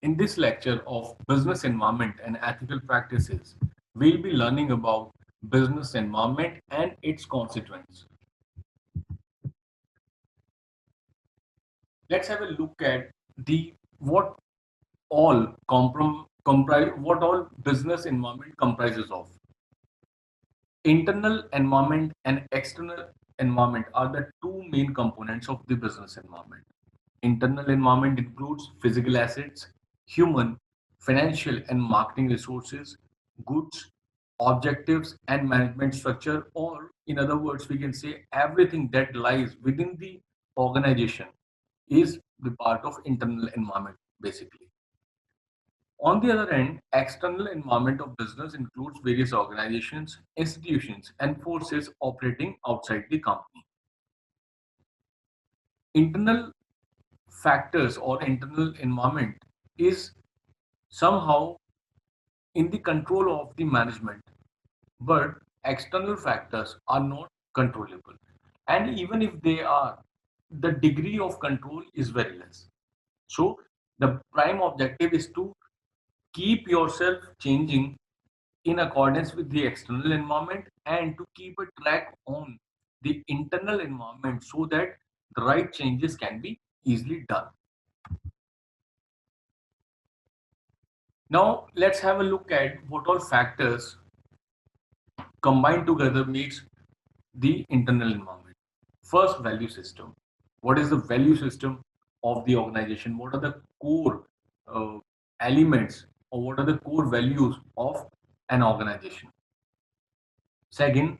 In this lecture of business environment and ethical practices, we'll be learning about business environment and its constituents. Let's have a look at the what all comprise what all business environment comprises of. Internal environment and external environment are the two main components of the business environment. Internal environment includes physical assets, human, financial, and marketing resources, goods, objectives, and management structure, or in other words, we can say everything that lies within the organization is the part of internal environment, basically. On the other hand, external environment of business includes various organizations, institutions, and forces operating outside the company. Internal factors or internal environment is somehow in the control of the management, but external factors are not controllable. And even if they are, the degree of control is very less. So, the prime objective is to keep yourself changing in accordance with the external environment and to keep a track on the internal environment so that the right changes can be easily done. Now let's have a look at what all factors combined together makes the internal environment. First, value system. What is the value system of the organization? What are the core uh, elements or what are the core values of an organization? Second,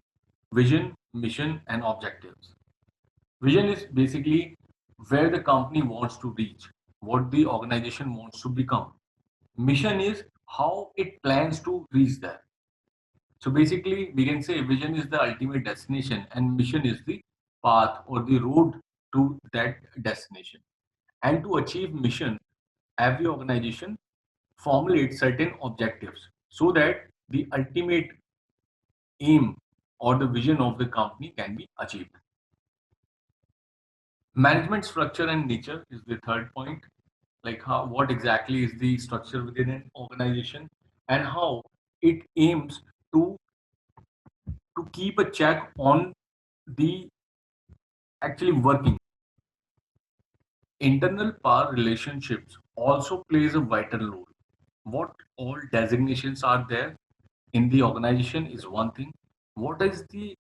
vision, mission, and objectives. Vision is basically where the company wants to reach, what the organization wants to become. Mission is how it plans to reach there. So basically, we can say vision is the ultimate destination and mission is the path or the road to that destination. And to achieve mission, every organization formulates certain objectives so that the ultimate aim or the vision of the company can be achieved. Management structure and nature is the third point. Like how what exactly is the structure within an organization and how it aims to keep a check on the actually working. Internal power relationships also plays a vital role. What all designations are there in the organization is one thing. What is the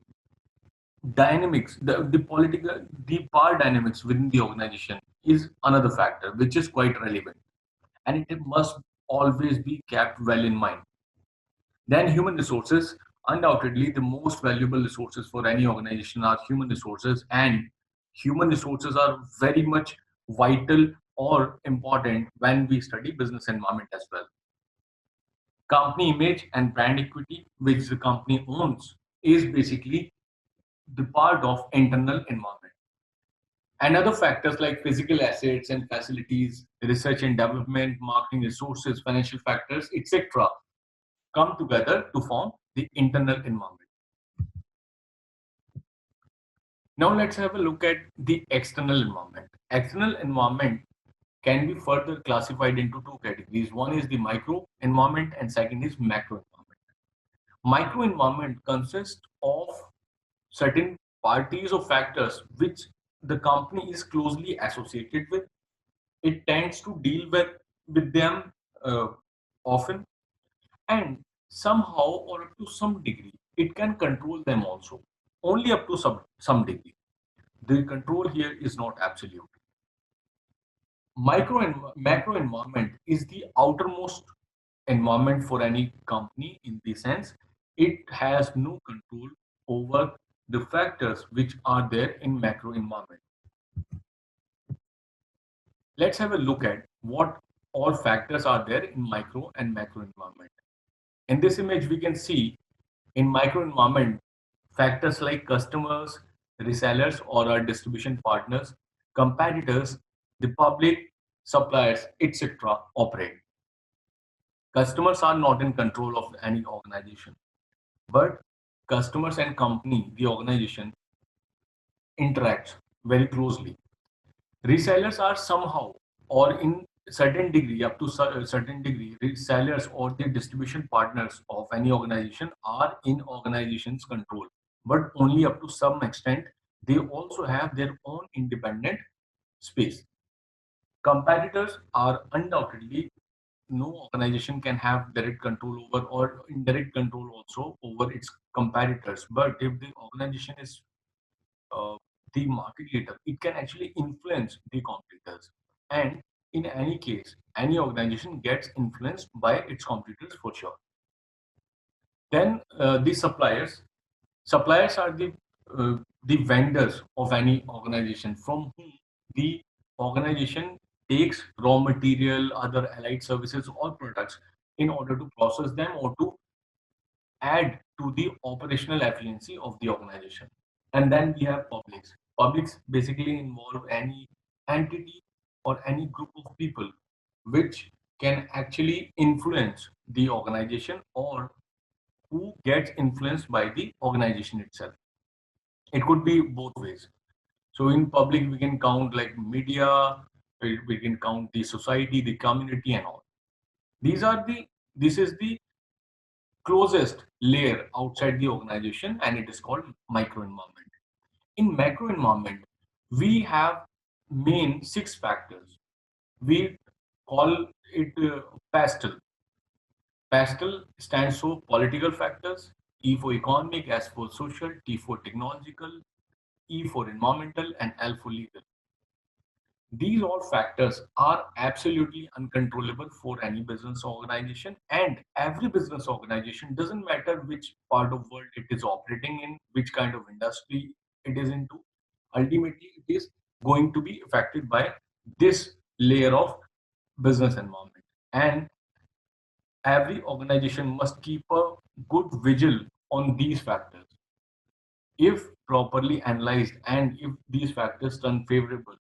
dynamics, the political, the power dynamics within the organization is another factor which is quite relevant and it must always be kept well in mind. Then human resources, undoubtedly the most valuable resources for any organization are human resources, and human resources are very much vital or important when we study business environment as well. Company image and brand equity, which the company owns, is basically the part of internal environment. And other factors like physical assets and facilities, research and development, marketing resources, financial factors, etc., come together to form the internal environment. Now let's have a look at the external environment. External environment can be further classified into two categories. One is the micro environment and second is macro environment. Micro environment consists of certain parties or factors which the company is closely associated with. It tends to deal with them uh, often, and somehow or up to some degree it can control them also, only up to some degree. The control here is not absolute. Micro and macro environment is the outermost environment for any company in the sense it has no control over the factors which are there in macro environment. Let's have a look at what all factors are there in micro and macro environment. In this image, we can see in micro environment factors like customers, resellers or our distribution partners, competitors, the public, suppliers, etc. operate. Customers are not in control of any organization, but customers and company, the organization, interacts very closely. Resellers are somehow or in certain degree, up to a certain degree, resellers or the distribution partners of any organization are in organization's control, but only up to some extent. They also have their own independent space. Competitors are undoubtedly, no organization can have direct control over or indirect control also over its competitors. But if the organization is uh, the market leader, it can actually influence the competitors. And in any case, any organization gets influenced by its competitors for sure. Then the suppliers. Suppliers are the vendors of any organization from whom the organization takes raw material, other allied services or products in order to process them or to add to the operational efficiency of the organization. And then we have publics. Publics basically involve any entity or any group of people which can actually influence the organization or who gets influenced by the organization itself. It could be both ways. So in public, we can count like media, we can count the society, the community, and all. These are the this is the closest layer outside the organization, and it is called microenvironment. In macroenvironment, we have main six factors. We call it pastel. Pastel stands for political factors, E for economic, S for social, T for technological, E for environmental, and L for legal. These all factors are absolutely uncontrollable for any business organization, and every business organization, doesn't matter which part of world it is operating in, which kind of industry it is into, ultimately it is going to be affected by this layer of business environment. And every organization must keep a good vigil on these factors. If properly analyzed and if these factors turn favorable,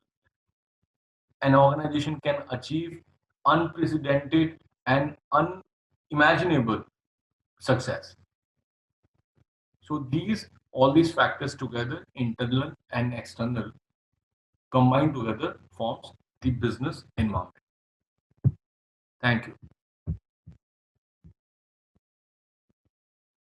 an organization can achieve unprecedented and unimaginable success. So these all these factors together, internal and external, combined together forms the business environment. Thank you.